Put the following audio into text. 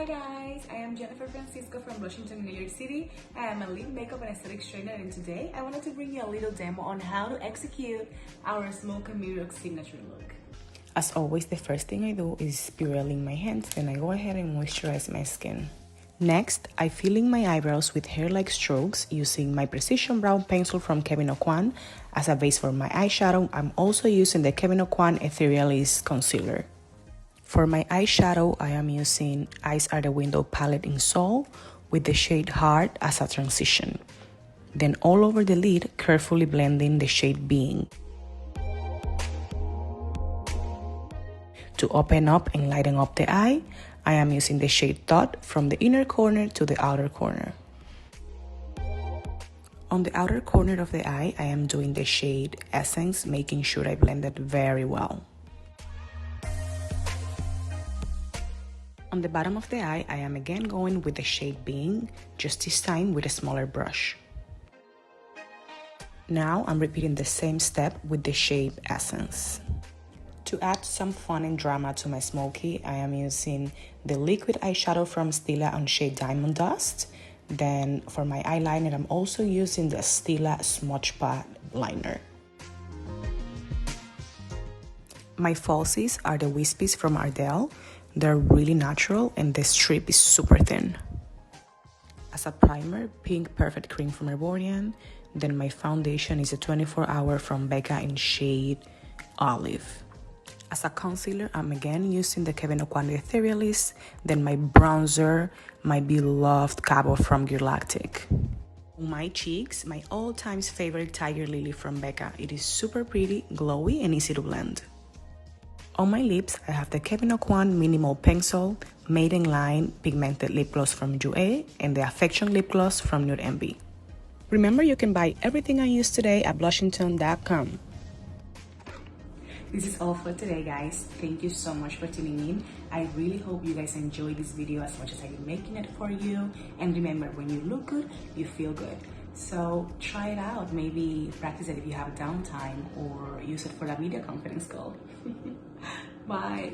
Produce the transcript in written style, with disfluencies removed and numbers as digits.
guys, I am Jenifer from Blushington, New York City. I am a lead makeup and aesthetics trainer, and today I wanted to bring you a little demo on how to execute our smoke and mirror signature look. As always, the first thing I do is spiraling my hands, then I go ahead and moisturize my skin. Next, I fill in my eyebrows with hair-like strokes using my Precision Brown pencil from Kevyn Aucoin. As a base for my eyeshadow, I'm also using the Kevyn Aucoin Etherealist Concealer. For my eyeshadow, I am using Eyes Are the Window palette in Sol with the shade Heart as a transition. Then all over the lid, carefully blending the shade Being. To open up and lighten up the eye, I am using the shade Thought from the inner corner to the outer corner. On the outer corner of the eye, I am doing the shade Essence, making sure I blend it very well. On the bottom of the eye, I am again going with the shade Being, just this time with a smaller brush. Now I'm repeating the same step with the shade Essence. To add some fun and drama to my smoky, I am using the liquid eyeshadow from Stila on shade Diamond Dust. Then for my eyeliner, I'm also using the Stila Smudge Pot liner. My falsies are the Wispies from Ardell. They're really natural and the strip is super thin. As a primer, Pink Perfect Cream from Herborian. Then my foundation is a 24-hour from Becca in shade Olive. As a concealer, I'm again using the Kevyn Aucoin Etherealist. Then my bronzer, my beloved Cabo from Galactic. On my cheeks, my all-time favorite Tiger Lily from Becca. It is super pretty, glowy, and easy to blend. On my lips, I have the Kevyn Aucoin Minimal Pencil, Maiden Line Pigmented Lip Gloss from Jouer, and the Affection Lip Gloss from Nude Envy. Remember, you can buy everything I use today at Blushington.com. This is all for today, guys. Thank you so much for tuning in. I really hope you guys enjoyed this video as much as I'm making it for you. And remember, when you look good, you feel good. So try it out. Maybe practice it if you have downtime, or use it for that media conference call. Bye.